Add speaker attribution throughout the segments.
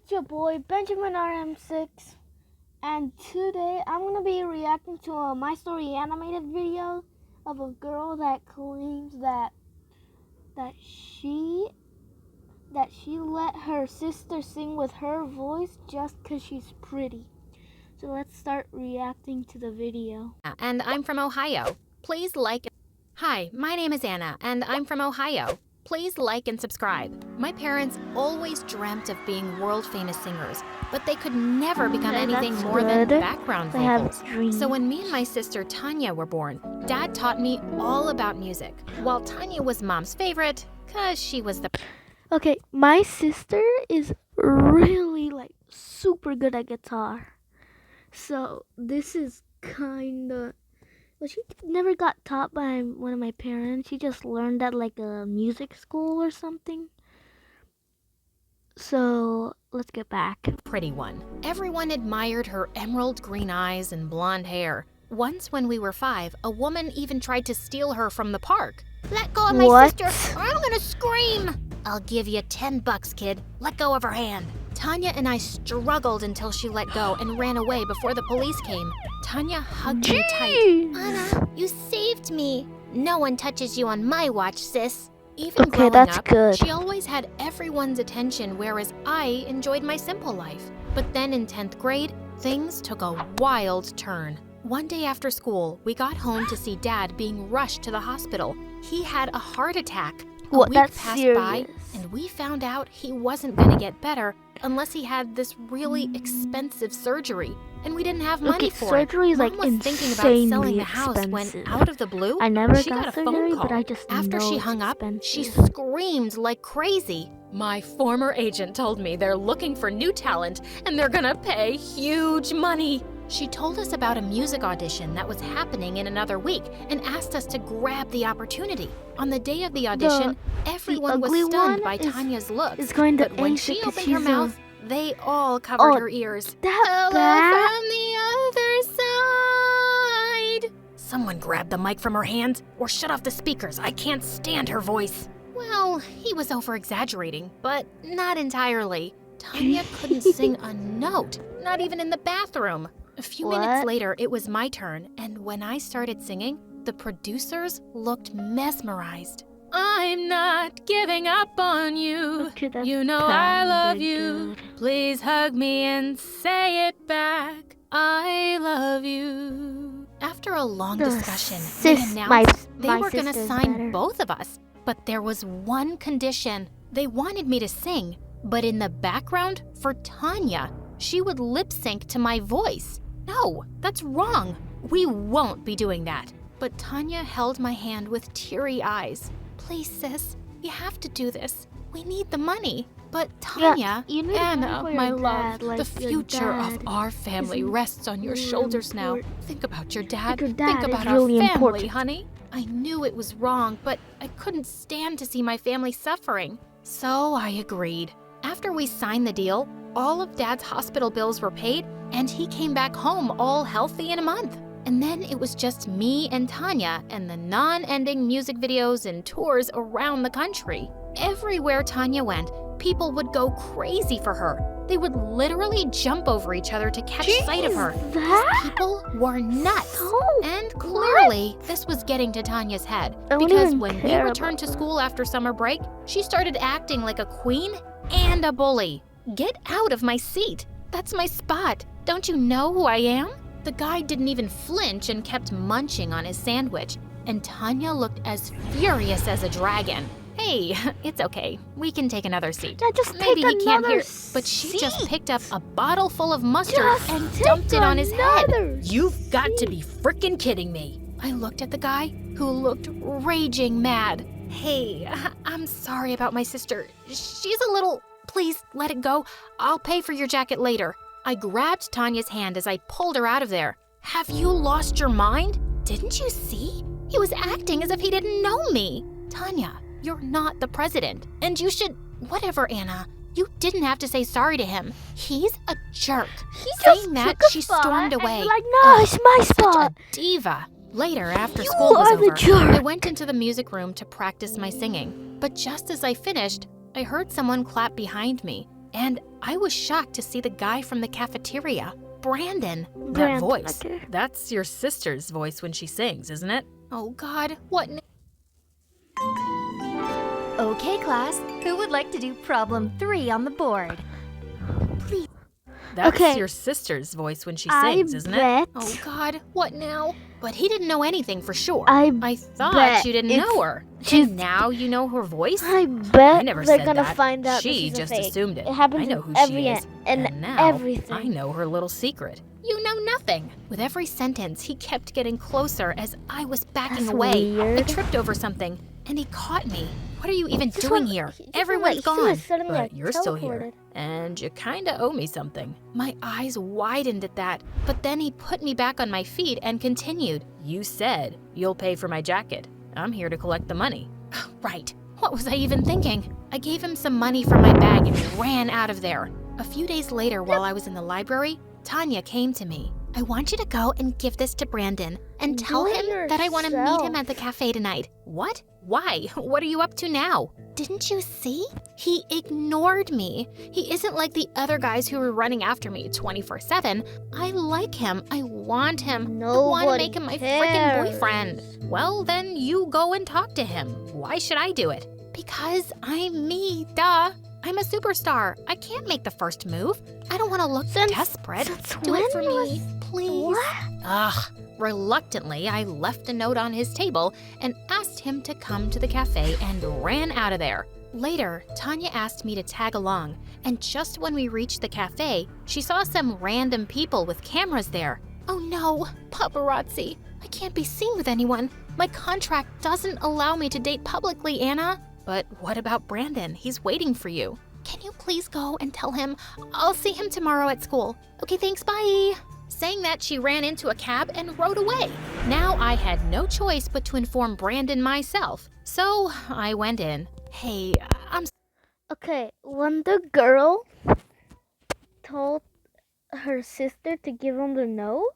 Speaker 1: It's your boy Benjamin RM6, and today I'm gonna be reacting to a My Story animated video of a girl that claims that she let her sister sing with her voice just 'cause she's pretty. So let's start reacting to the video.
Speaker 2: And I'm from Ohio. Please like. Hi, my name is Anna, and I'm from Ohio. Please like and subscribe. My parents always dreamt of being world-famous singers, but they could never become anything
Speaker 1: that's
Speaker 2: more than
Speaker 1: good.
Speaker 2: background
Speaker 1: They have
Speaker 2: vocals.
Speaker 1: dreams.
Speaker 2: So when me and my sister Tanya were born, Dad taught me all about music, while Tanya was Mom's favorite, 'cause she was the
Speaker 1: Okay, my sister is really super good at guitar. So this is kinda, well, she never got taught by one of my parents. She just learned at a music school or something. So let's get back.
Speaker 2: pretty one. Everyone admired her emerald green eyes and blonde hair. Once when we were 5, a woman even tried to steal her from the park. Let go of my
Speaker 1: What?
Speaker 2: sister or I'm gonna scream! I'll give you $10, kid. Let go of her hand. Tanya and I struggled until she let go and ran away before the police came. Tanya hugged me tight. Anna, you saved me. No one touches you on my watch, sis. Even
Speaker 1: Okay,
Speaker 2: growing
Speaker 1: that's
Speaker 2: up,
Speaker 1: good.
Speaker 2: she always had everyone's attention, whereas I enjoyed my simple life. But then in 10th grade, things took a wild turn. One day after school, we got home to see Dad being rushed to the hospital. He had a heart attack. A
Speaker 1: What?
Speaker 2: week
Speaker 1: That's
Speaker 2: passed
Speaker 1: serious.
Speaker 2: by, and we found out he wasn't gonna get better unless he had this really expensive surgery, and we didn't have money
Speaker 1: Okay,
Speaker 2: for
Speaker 1: surgery
Speaker 2: it.
Speaker 1: is
Speaker 2: Mom was thinking about
Speaker 1: insanely
Speaker 2: selling the house when,
Speaker 1: expensive.
Speaker 2: out of the blue,
Speaker 1: I never
Speaker 2: she
Speaker 1: got
Speaker 2: got a
Speaker 1: surgery,
Speaker 2: phone call.
Speaker 1: but I just
Speaker 2: After
Speaker 1: know
Speaker 2: she
Speaker 1: it's
Speaker 2: hung up, she
Speaker 1: expensive.
Speaker 2: screamed like crazy. My former agent told me they're looking for new talent and they're gonna pay huge money. She told us about a music audition that was happening in another week and asked us to grab the opportunity. On the day of the audition, everyone was
Speaker 1: ugly
Speaker 2: stunned
Speaker 1: one
Speaker 2: by
Speaker 1: is-
Speaker 2: Tanya's looks.
Speaker 1: is going to
Speaker 2: But when
Speaker 1: ace
Speaker 2: she
Speaker 1: it 'cause
Speaker 2: opened her
Speaker 1: she's a-
Speaker 2: mouth, they all covered
Speaker 1: Oh,
Speaker 2: her ears.
Speaker 1: that
Speaker 2: Hello
Speaker 1: bad?
Speaker 2: from the other side. Someone grabbed the mic from her hands or shut off the speakers. I can't stand her voice. Well, he was over-exaggerating, but not entirely. Tanya couldn't sing a note, not even in the bathroom. A few minutes
Speaker 1: What?
Speaker 2: later, it was my turn, and when I started singing, the producers looked mesmerized. I'm not giving up on you.
Speaker 1: Okay, that
Speaker 2: You know I love
Speaker 1: sounded
Speaker 2: you.
Speaker 1: good.
Speaker 2: Please hug me and say it back. I love you. After a long
Speaker 1: The
Speaker 2: discussion, they
Speaker 1: sis-
Speaker 2: announced they
Speaker 1: my
Speaker 2: were going to
Speaker 1: sister's
Speaker 2: sign
Speaker 1: better.
Speaker 2: both of us. But there was one condition. They wanted me to sing, but in the background for Tanya, she would lip sync to my voice. No, that's wrong. We won't be doing that. But Tanya held my hand with teary eyes. Please, sis, you have to do this. We need the money. But Tanya,
Speaker 1: you need
Speaker 2: Anna,
Speaker 1: money for
Speaker 2: my
Speaker 1: your
Speaker 2: love,
Speaker 1: dad, like
Speaker 2: the
Speaker 1: your
Speaker 2: future of
Speaker 1: dad
Speaker 2: our family
Speaker 1: is
Speaker 2: rests on your
Speaker 1: really
Speaker 2: shoulders now.
Speaker 1: important.
Speaker 2: Think about your dad.
Speaker 1: Your
Speaker 2: Think
Speaker 1: dad is
Speaker 2: about
Speaker 1: really
Speaker 2: our family,
Speaker 1: important.
Speaker 2: honey. I knew it was wrong, but I couldn't stand to see my family suffering. So I agreed. After we signed the deal, all of Dad's hospital bills were paid, and he came back home all healthy in a month. And then it was just me and Tanya and the non-ending music videos and tours around the country. Everywhere Tanya went, people would go crazy for her. They would literally jump over each other to catch sight of her. These
Speaker 1: That?
Speaker 2: people were nuts.
Speaker 1: So
Speaker 2: And clearly, this was getting to Tanya's head.
Speaker 1: I wouldn't
Speaker 2: Because
Speaker 1: even
Speaker 2: when we
Speaker 1: care
Speaker 2: returned to
Speaker 1: about
Speaker 2: school after summer break, she started acting like a queen and a bully. Get out of my seat. That's my spot. Don't you know who I am? The guy didn't even flinch and kept munching on his sandwich. And Tanya looked as furious as a dragon. Hey, it's okay. We can take another seat.
Speaker 1: Yeah, just
Speaker 2: Maybe
Speaker 1: take
Speaker 2: he can't
Speaker 1: another
Speaker 2: hear, but she just
Speaker 1: seat.
Speaker 2: picked up a bottle full of mustard
Speaker 1: Just
Speaker 2: and
Speaker 1: take
Speaker 2: dumped it on his head.
Speaker 1: another
Speaker 2: You've got to be frickin' kidding me. I looked at the guy, who looked raging mad. Hey, I'm sorry about my sister. She's a little... Please, let it go. I'll pay for your jacket later. I grabbed Tanya's hand as I pulled her out of there. Have you lost your mind? Didn't you see? He was acting as if he didn't know me. Tanya, you're not the president, and you should... Whatever, Anna. You didn't have to say sorry to him. He's a jerk. Saying that, she stormed away.
Speaker 1: Like, no, it's my
Speaker 2: Such
Speaker 1: spot.
Speaker 2: a diva. Later, after
Speaker 1: You
Speaker 2: school was
Speaker 1: are the
Speaker 2: over,
Speaker 1: jerk.
Speaker 2: I went into the music room to practice my singing. But just as I finished, I heard someone clap behind me. And I was shocked to see the guy from the cafeteria, Brandon.
Speaker 3: That voice.
Speaker 1: Okay.
Speaker 3: That's your sister's voice when she sings, isn't it?
Speaker 2: Oh God, what?
Speaker 4: Okay, class, who would like to do problem 3 on the board?
Speaker 3: That's
Speaker 1: Okay.
Speaker 3: your sister's voice when she
Speaker 1: I
Speaker 3: sings, isn't it?
Speaker 1: bet.
Speaker 2: Oh God, what now? But he didn't know anything for sure.
Speaker 1: I
Speaker 2: thought
Speaker 1: bet
Speaker 2: you didn't
Speaker 1: it's-
Speaker 2: know her.
Speaker 1: she's-
Speaker 2: And now you know her voice?
Speaker 1: I bet
Speaker 3: I never
Speaker 1: they're
Speaker 3: said
Speaker 1: gonna
Speaker 3: that.
Speaker 1: find out
Speaker 3: She
Speaker 1: this is
Speaker 3: just
Speaker 1: a fake.
Speaker 3: assumed it.
Speaker 1: It happens
Speaker 3: I know
Speaker 1: in
Speaker 3: who
Speaker 1: every
Speaker 3: she is.
Speaker 1: and
Speaker 3: now
Speaker 1: everything.
Speaker 3: I know her little secret.
Speaker 2: You know nothing. With every sentence, he kept getting closer as I was backing
Speaker 1: That's
Speaker 2: away. I
Speaker 1: weird.
Speaker 2: tripped over something, and he caught me. What are you even
Speaker 1: Just
Speaker 2: doing
Speaker 1: one-
Speaker 2: here?
Speaker 1: just one,
Speaker 2: Everyone's
Speaker 1: like, he was
Speaker 2: gone.
Speaker 1: suddenly,
Speaker 3: But
Speaker 1: like,
Speaker 3: you're still here.
Speaker 1: teleported.
Speaker 3: And you kinda owe me something.
Speaker 2: My eyes widened at that, but then he put me back on my feet and continued.
Speaker 3: You said you'll pay for my jacket. I'm here to collect the money.
Speaker 2: Right. What was I even thinking? I gave him some money from my bag and ran out of there. A few days later, while I was in the library, Tanya came to me. I want you to go and give this to Brandon and tell
Speaker 1: Do it
Speaker 2: him that I want to meet
Speaker 1: yourself.
Speaker 2: him at the cafe tonight. What? Why? What are you up to now? Didn't you see? He ignored me. He isn't like the other guys who were running after me 24/7. I like him. I want him. I want to
Speaker 1: Nobody
Speaker 2: make him my
Speaker 1: cares.
Speaker 2: freaking boyfriend. Well, then you go and talk to him. Why should I do it? Because I'm me, duh. I'm a superstar. I can't make the first move. I don't want to look
Speaker 1: Since-
Speaker 2: desperate.
Speaker 1: since
Speaker 2: Do it for
Speaker 1: when was-
Speaker 2: me, please.
Speaker 1: What?
Speaker 2: Ugh. Reluctantly, I left a note on his table and asked him to come to the cafe and ran out of there. Later, Tanya asked me to tag along, and just when we reached the cafe, she saw some random people with cameras there. Oh no, paparazzi. I can't be seen with anyone. My contract doesn't allow me to date publicly, Anna. But what about Brandon? He's waiting for you. Can you please go and tell him I'll see him tomorrow at school? Okay, thanks, bye. Saying that, she ran into a cab and rode away. Now I had no choice but to inform Brandon myself. So I went in. Hey, I'm
Speaker 1: Okay, when the girl told her sister to give him the note,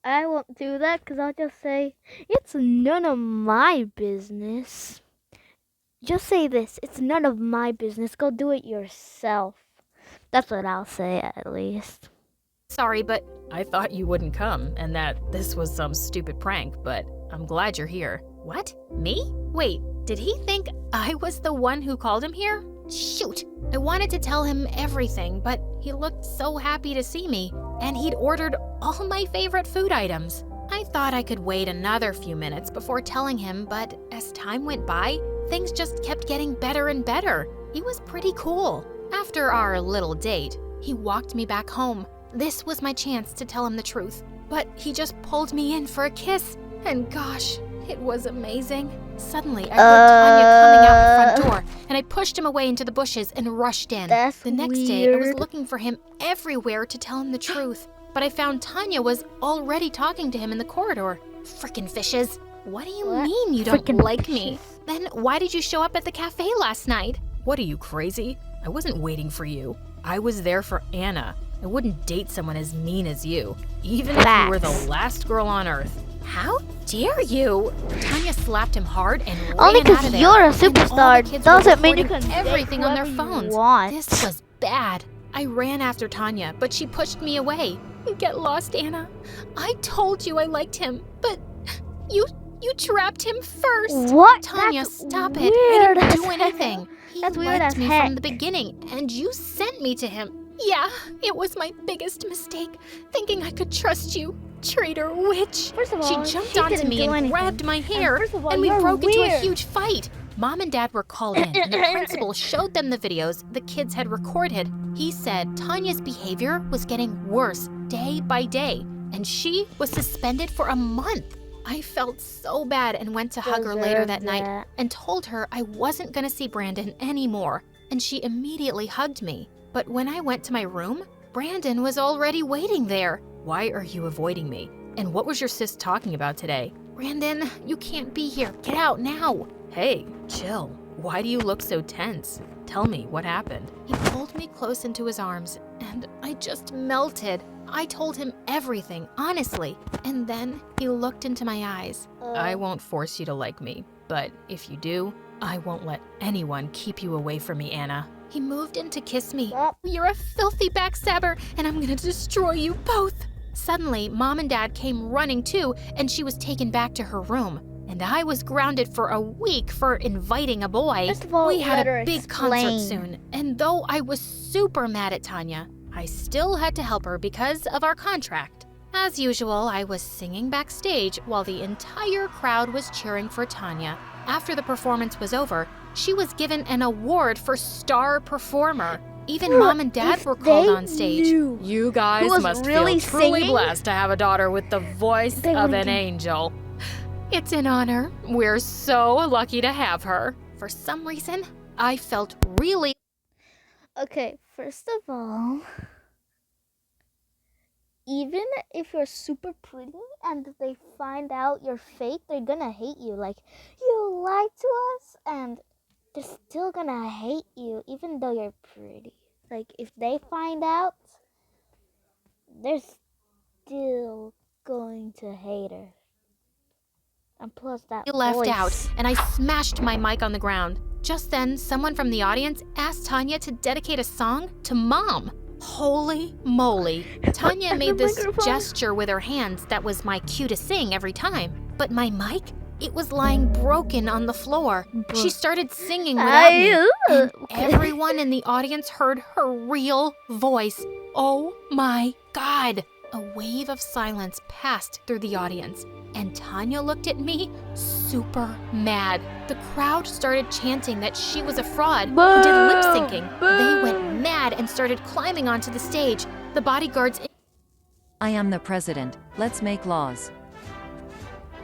Speaker 1: I won't do that because I'll just say, it's none of my business. Just say this, it's none of my business. Go do it yourself. That's what I'll say at least.
Speaker 2: sorry, but
Speaker 3: I thought you wouldn't come and that this was some stupid prank, but I'm glad you're here.
Speaker 2: what? Me? Wait, did he think I was the one who called him here? Shoot, I wanted to tell him everything, but he looked so happy to see me, and he'd ordered all my favorite food items. I thought I could wait another few minutes before telling him, but as time went by, things just kept getting better and better. He was pretty cool. After our little date, he walked me back home. This was my chance to tell him the truth, but he just pulled me in for a kiss, and gosh, it was amazing. Suddenly, I heard Tanya coming out the front door, and I pushed him away into the bushes and rushed in.
Speaker 1: That's
Speaker 2: The next day, I was
Speaker 1: weird.
Speaker 2: looking for him everywhere to tell him the truth, but I found Tanya was already talking to him in the corridor. Frickin' fishes. What do you
Speaker 1: What?
Speaker 2: mean you don't
Speaker 1: Frickin'
Speaker 2: like me?
Speaker 1: fishes.
Speaker 2: Then why did you show up at the cafe last night?
Speaker 3: What are you, crazy? I wasn't waiting for you. I was there for Anna. I wouldn't date someone as mean as you, even if you were the
Speaker 1: Facts.
Speaker 3: last girl on earth.
Speaker 2: How dare you? Tanya slapped him hard and
Speaker 1: Only
Speaker 2: ran out
Speaker 1: because
Speaker 2: of there.
Speaker 1: you're a
Speaker 2: And all the
Speaker 1: superstar
Speaker 2: kids were
Speaker 1: doesn't mean you
Speaker 2: recording
Speaker 1: can date
Speaker 2: everything on their
Speaker 1: whoever you
Speaker 2: phones.
Speaker 1: want.
Speaker 2: This was bad. I ran after Tanya, but she pushed me away. Get lost, Anna. I told you I liked him, but you trapped him first.
Speaker 1: What?
Speaker 2: Tanya,
Speaker 1: That's
Speaker 2: stop it. I
Speaker 1: weird
Speaker 2: didn't
Speaker 1: as
Speaker 2: do
Speaker 1: heck.
Speaker 2: anything. He
Speaker 1: That's weird
Speaker 2: liked
Speaker 1: as
Speaker 2: me
Speaker 1: heck.
Speaker 2: from the beginning, and you sent me to him. Yeah, it was my biggest mistake, thinking I could trust you. Traitor witch.
Speaker 1: First of all,
Speaker 2: She jumped
Speaker 1: she
Speaker 2: onto
Speaker 1: didn't
Speaker 2: me
Speaker 1: do
Speaker 2: and
Speaker 1: anything.
Speaker 2: grabbed my hair,
Speaker 1: first of all,
Speaker 2: and we
Speaker 1: you're
Speaker 2: broke into a
Speaker 1: weird.
Speaker 2: huge fight. Mom and Dad were called in, and the principal showed them the videos the kids had recorded. He said Tanya's behavior was getting worse day by day, and she was suspended for a month. I felt so bad and went to hug her later that night
Speaker 1: Deserve
Speaker 2: and told her I wasn't going to see Brandon anymore, and she immediately hugged me. But when I went to my room, Brandon was already waiting there.
Speaker 3: Why are you avoiding me? And what was your sis talking about today?
Speaker 2: Brandon, you can't be here. Get out now.
Speaker 3: Hey, chill. Why do you look so tense? Tell me, what happened?
Speaker 2: He pulled me close into his arms, and I just melted. I told him everything, honestly. And then he looked into my eyes.
Speaker 3: I won't force you to like me, but if you do, I won't let anyone keep you away from me, Anna.
Speaker 2: He moved in to kiss me.
Speaker 1: Yep.
Speaker 2: You're a filthy backstabber, and I'm gonna destroy you both. Suddenly, Mom and Dad came running too, and she was taken back to her room. And I was grounded for a week for inviting a boy.
Speaker 1: First of all,
Speaker 2: We
Speaker 1: you
Speaker 2: had
Speaker 1: better
Speaker 2: a big
Speaker 1: explain.
Speaker 2: concert soon, and though I was super mad at Tanya, I still had to help her because of our contract. As usual, I was singing backstage while the entire crowd was cheering for Tanya. After the performance was over, she was given an award for star performer. Even Mom and Dad
Speaker 1: If
Speaker 2: were called
Speaker 1: they
Speaker 2: on stage.
Speaker 1: knew
Speaker 3: You guys
Speaker 1: who was
Speaker 3: must
Speaker 1: really
Speaker 3: feel truly
Speaker 1: singing,
Speaker 3: blessed to have a daughter with the voice
Speaker 1: they
Speaker 3: of
Speaker 1: wouldn't
Speaker 3: an
Speaker 1: do-
Speaker 3: angel.
Speaker 2: It's an honor. We're so lucky to have her. For some reason, I felt really
Speaker 1: Okay, first of all, even if you're super pretty and they find out you're fake, they're gonna hate you. Like, you lied to us, and they're still gonna hate you, even though you're pretty. Like, if they find out, they're still going to hate her. And plus that
Speaker 2: left
Speaker 1: voice.
Speaker 2: out, and I smashed my mic on the ground. Just then, someone from the audience asked Tanya to dedicate a song to Mom. Holy moly. Tanya
Speaker 1: And
Speaker 2: made
Speaker 1: the
Speaker 2: this
Speaker 1: microphone.
Speaker 2: gesture with her hands that was my cue to sing every time. But my mic, it was lying broken on the floor. She started singing without me. And everyone in the audience heard her real voice. Oh my God. A wave of silence passed through the audience, and Tanya looked at me super mad. The crowd started chanting that she was a fraud who did lip syncing. They went mad and started climbing onto the stage. The bodyguards
Speaker 5: I am the president. Let's make laws.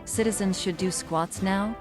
Speaker 5: Citizens should do squats now?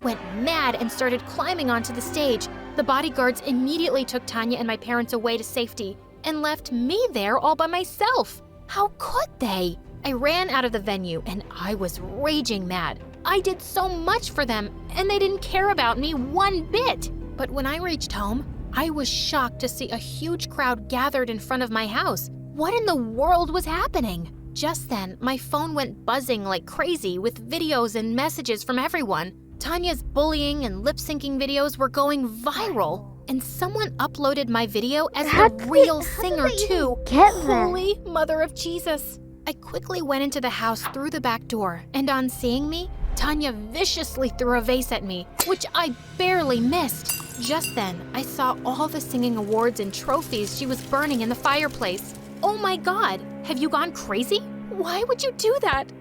Speaker 2: went mad and started climbing onto the stage. The bodyguards immediately took Tanya and my parents away to safety and left me there all by myself. How could they? I ran out of the venue and I was raging mad. I did so much for them and they didn't care about me one bit. But when I reached home, I was shocked to see a huge crowd gathered in front of my house. What in the world was happening? Just then, my phone went buzzing like crazy with videos and messages from everyone. Tanya's bullying and lip-syncing videos were going viral, and someone uploaded my video as the real singer too.
Speaker 1: Get that?
Speaker 2: Holy Mother of Jesus! I quickly went into the house through the back door, and on seeing me, Tanya viciously threw a vase at me, which I barely missed. Just then, I saw all the singing awards and trophies she was burning in the fireplace. Oh my God, have you gone crazy? Why would you do that?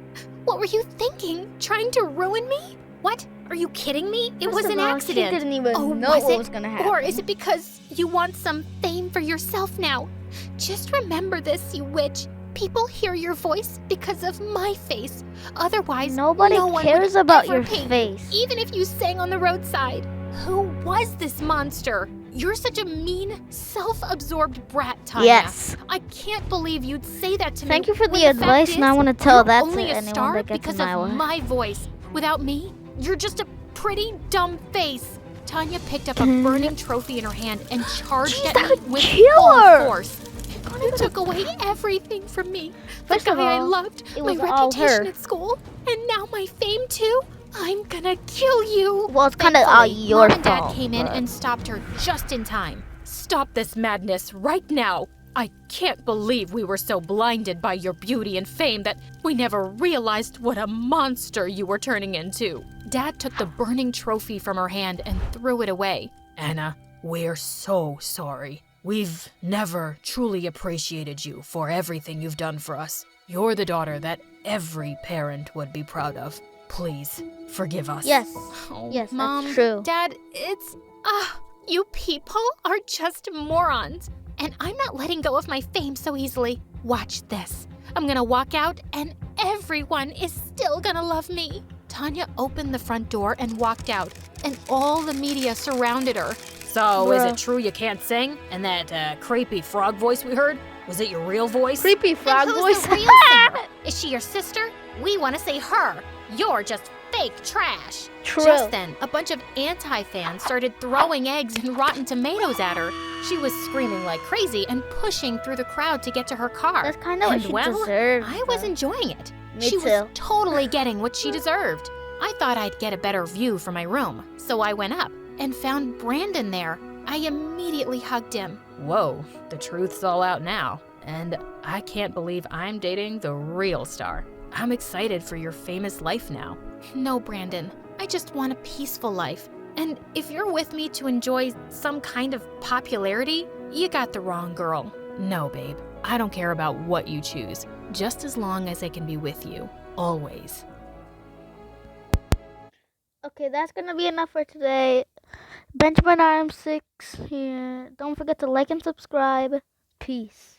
Speaker 2: What were you thinking? Trying to ruin me? What? Are you kidding me? It was an accident.
Speaker 1: She didn't even
Speaker 2: Oh,
Speaker 1: know
Speaker 2: was
Speaker 1: what
Speaker 2: it?
Speaker 1: was gonna happen.
Speaker 2: Or is it because you want some fame for yourself now? Just remember this, you witch. People hear your voice because of my face. Otherwise,
Speaker 1: Nobody
Speaker 2: no one
Speaker 1: cares
Speaker 2: would
Speaker 1: about
Speaker 2: ever
Speaker 1: your
Speaker 2: pay you,
Speaker 1: face.
Speaker 2: even if you sang on the roadside. Who was this monster? You're such a mean, self-absorbed brat, Tanya.
Speaker 1: Yes.
Speaker 2: I can't believe you'd say that to me.
Speaker 1: Thank you for
Speaker 2: when
Speaker 1: the
Speaker 2: fact
Speaker 1: advice, and I
Speaker 2: is,
Speaker 1: want to tell
Speaker 2: you're
Speaker 1: that to
Speaker 2: only a
Speaker 1: anyone
Speaker 2: star
Speaker 1: that gets
Speaker 2: because
Speaker 1: in my
Speaker 2: of
Speaker 1: way.
Speaker 2: my voice. Without me, you're just a pretty dumb face. Tanya picked up a burning trophy in her hand and charged at me with
Speaker 1: kill
Speaker 2: full
Speaker 1: her.
Speaker 2: force. You took away everything from me. The
Speaker 1: First of
Speaker 2: guy I
Speaker 1: all,
Speaker 2: loved,
Speaker 1: it
Speaker 2: my
Speaker 1: was all
Speaker 2: reputation
Speaker 1: her.
Speaker 2: at school, and now my fame too. I'm gonna kill you.
Speaker 1: Well, it's kind of all
Speaker 2: Thankfully,
Speaker 1: your
Speaker 2: Mom and Dad
Speaker 1: fault.
Speaker 2: came in
Speaker 1: but-
Speaker 2: and stopped her just in time.
Speaker 3: Stop this madness right now. I can't believe we were so blinded by your beauty and fame that we never realized what a monster you were turning into.
Speaker 2: Dad took the burning trophy from her hand and threw it away.
Speaker 3: Anna, we're so sorry. We've never truly appreciated you for everything you've done for us. You're the daughter that every parent would be proud of. Please, forgive us.
Speaker 1: Yes.
Speaker 2: Oh,
Speaker 1: Yes, that's
Speaker 2: Mom,
Speaker 1: true.
Speaker 2: Dad, it's you people are just morons. And I'm not letting go of my fame so easily. Watch this. I'm gonna walk out and everyone is still gonna love me. Tanya opened the front door and walked out, and all the media surrounded her.
Speaker 3: So, is
Speaker 1: Bruh.
Speaker 3: it true you can't sing? And that creepy frog voice we heard? Was it your real voice?
Speaker 1: Creepy frog
Speaker 2: Then
Speaker 1: voice.
Speaker 2: who's the real singer? Is she your sister? We want to say her. You're just fake trash.
Speaker 1: True.
Speaker 2: Just then, a bunch of anti-fans started throwing eggs and rotten tomatoes at her. She was screaming like crazy and pushing through the crowd to get to her car.
Speaker 1: That's kind of what
Speaker 2: And
Speaker 1: she
Speaker 2: well,
Speaker 1: deserved.
Speaker 2: I was enjoying it.
Speaker 1: Me
Speaker 2: She
Speaker 1: too.
Speaker 2: was totally getting what she deserved. I thought I'd get a better view from my room, so I went up and found Brandon there. I immediately hugged him.
Speaker 3: Whoa, the truth's all out now. And I can't believe I'm dating the real star. I'm excited for your famous life now.
Speaker 2: No, Brandon, I just want a peaceful life. And if you're with me to enjoy some kind of popularity, you got the wrong girl.
Speaker 3: No, babe, I don't care about what you choose, just as long as I can be with you, always.
Speaker 1: Okay, that's gonna be enough for today. Benjamin RM6 here. Don't forget to like and subscribe. Peace.